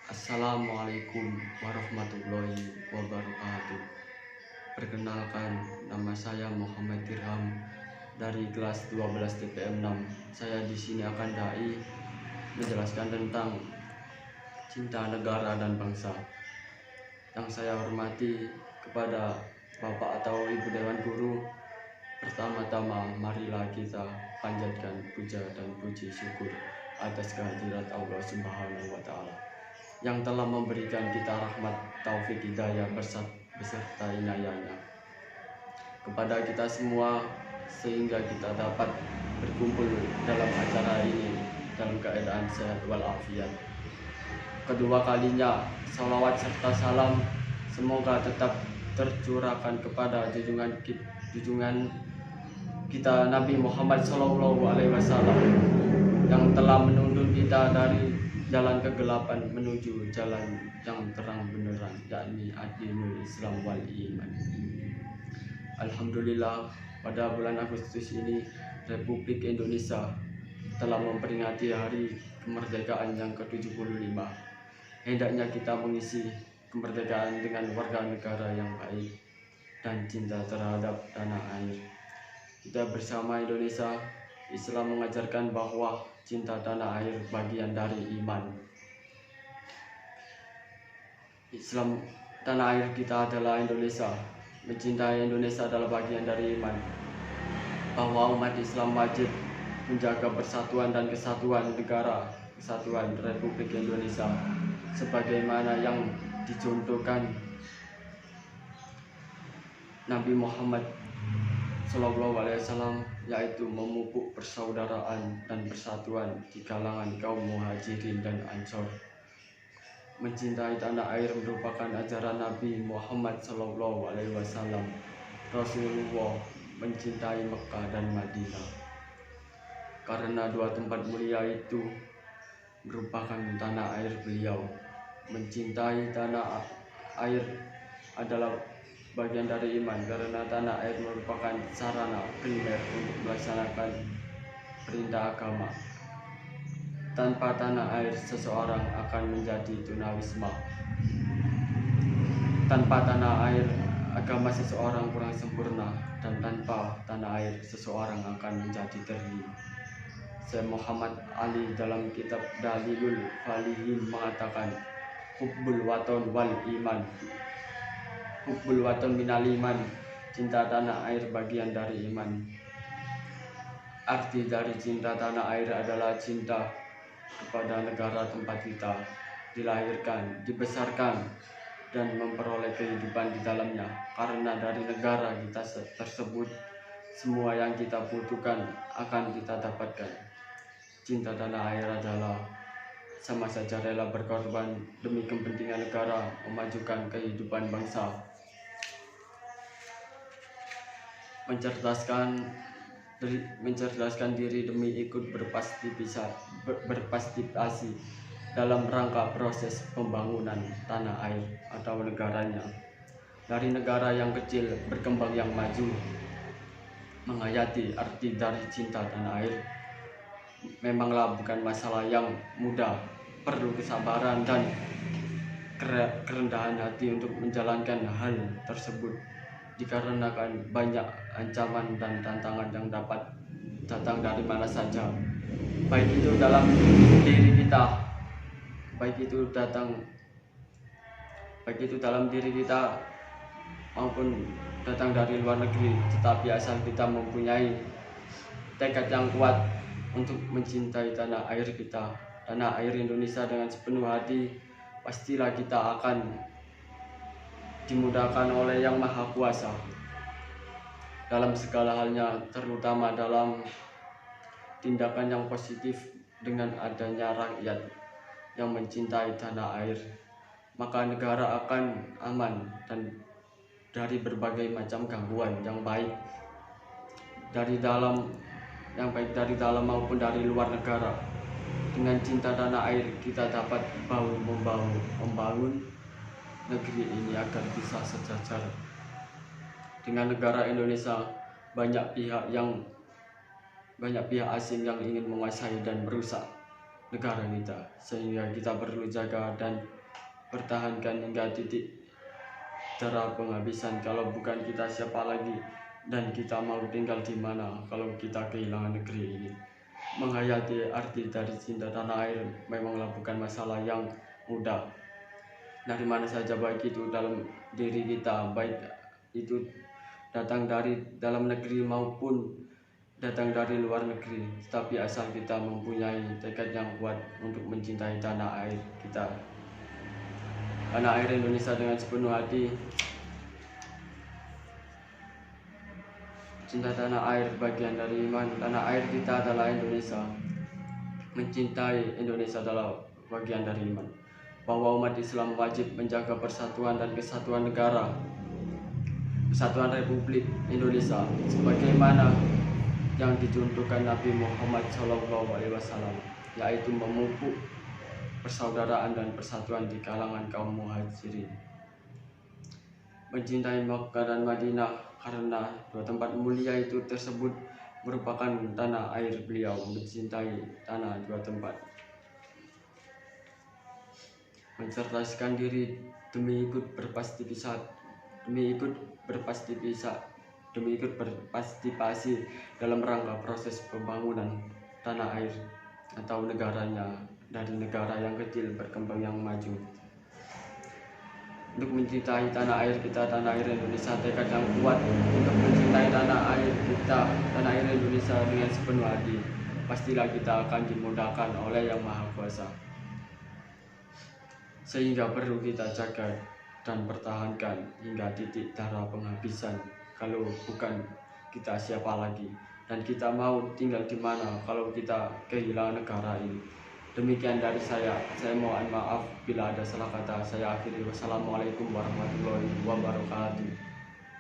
Assalamualaikum warahmatullahi wabarakatuh. Perkenalkan, nama saya Muhammad Dirham dari kelas 12 TPM 6. Saya di sini akan menjelaskan tentang cinta negara dan bangsa. Yang saya hormati kepada Bapak atau Ibu Dewan Guru, pertama-tama marilah kita panjatkan puja dan puji syukur atas kehadirat Allah Subhanahu wa Ta'ala yang telah memberikan kita rahmat, taufik, hidayah beserta inayahnya kepada kita semua, sehingga kita dapat berkumpul dalam acara ini dalam keadaan sehat walafiat. Kedua kalinya, salawat serta salam semoga tetap tercurahkan kepada junjungan kita Nabi Muhammad SAW yang telah menuntun kita dari jalan kegelapan menuju jalan yang terang beneran, yakni ad-dinul Islam wal iman. Alhamdulillah, pada bulan Agustus ini Republik Indonesia telah memperingati hari kemerdekaan yang ke-75. Hendaknya kita mengisi kemerdekaan dengan warga negara yang baik dan cinta terhadap tanah air. Kita bersama Indonesia, Islam mengajarkan bahwa cinta tanah air bagian dari iman. Islam, tanah air kita adalah Indonesia. Mencintai Indonesia adalah bagian dari iman. Bahwa umat Islam wajib menjaga persatuan dan kesatuan negara, kesatuan Republik Indonesia, sebagaimana yang dicontohkan Nabi Muhammad SAW, yaitu memupuk persaudaraan dan persatuan di kalangan kaum muhajirin dan ansor. Mencintai tanah air merupakan ajaran Nabi Muhammad SAW. Rasulullah mencintai Mekah dan Madinah karena dua tempat mulia itu merupakan tanah air beliau. Mencintai tanah air adalah bagian dari iman karena tanah air merupakan sarana primer untuk melaksanakan perintah agama. Tanpa tanah air seseorang akan menjadi tunawisma. Tanpa tanah air agama seseorang kurang sempurna, dan tanpa tanah air seseorang akan menjadi terling. Syekh Muhammad Ali dalam kitab Dalilul Falihin mengatakan, hubbul waton wal iman. Hubbul waton minal iman, cinta tanah air bagian dari iman. Arti dari cinta tanah air adalah cinta kepada negara tempat kita dilahirkan, dibesarkan, dan memperoleh kehidupan di dalamnya. Karena dari negara kita tersebut, semua yang kita butuhkan akan kita dapatkan. Cinta tanah air adalah sama saja rela berkorban demi kepentingan negara, memajukan kehidupan bangsa. Mencerdaskan diri demi ikut berpartisipasi dalam rangka proses pembangunan tanah air atau negaranya. Dari negara yang kecil berkembang yang maju. Menghayati arti dari cinta tanah air memanglah bukan masalah yang mudah, perlu kesabaran dan kerendahan hati untuk menjalankan hal tersebut, dikarenakan banyak ancaman dan tantangan yang dapat datang dari mana saja, baik itu dalam diri kita, baik itu dalam diri kita maupun datang dari luar negeri. Tetapi asal kita mempunyai tekad yang kuat untuk mencintai tanah air kita, tanah air Indonesia dengan sepenuh hati, pastilah kita akan dimudahkan oleh Yang Maha Kuasa dalam segala halnya, terutama dalam tindakan yang positif. Dengan adanya rakyat yang mencintai tanah air, maka negara akan aman dan dari berbagai macam gangguan yang baik dari dalam maupun dari luar negara. Dengan cinta tanah air, kita dapat membangun negeri ini agar bisa sejajar dengan negara Indonesia. Banyak pihak asing yang ingin menguasai dan merusak negara kita, sehingga kita perlu jaga dan pertahankan hingga titik darah penghabisan. Kalau bukan kita, siapa lagi? Dan kita mau tinggal di mana kalau kita kehilangan negeri ini? Menghayati arti dari cinta tanah air memanglah bukan masalah yang mudah. Dari mana saja, baik itu dalam diri kita, baik itu datang dari dalam negeri maupun datang dari luar negeri, tapi asal kita mempunyai tekad yang kuat untuk mencintai tanah air kita, tanah air Indonesia dengan sepenuh hati. Cinta tanah air bagian dari iman. Tanah air kita adalah Indonesia. Mencintai Indonesia adalah bagian dari iman. Bahwa umat Islam wajib menjaga persatuan dan kesatuan negara, kesatuan Republik Indonesia, sebagaimana yang dicontohkan Nabi Muhammad SAW, yaitu memupuk persaudaraan dan persatuan di kalangan kaum muhajirin. Mencintai Makkah dan Madinah karena dua tempat mulia itu tersebut merupakan tanah air beliau. Mencintai tanah dua tempat, mencerdaskan diri demi ikut berpartisipasi dalam rangka proses pembangunan tanah air atau negaranya dari negara yang kecil berkembang yang maju. Untuk mencintai tanah air kita, tanah air Indonesia, tekad yang kuat untuk mencintai tanah air kita, tanah air Indonesia dengan sepenuh hati, pastilah kita akan dimudahkan oleh Yang Maha Kuasa. Sehingga perlu kita jaga dan pertahankan hingga titik darah penghabisan. Kalau bukan kita, siapa lagi? Dan kita mau tinggal di mana kalau kita kehilangan negara ini? Demikian dari saya mohon maaf bila ada salah kata. Saya akhiri. Wassalamualaikum warahmatullahi wabarakatuh.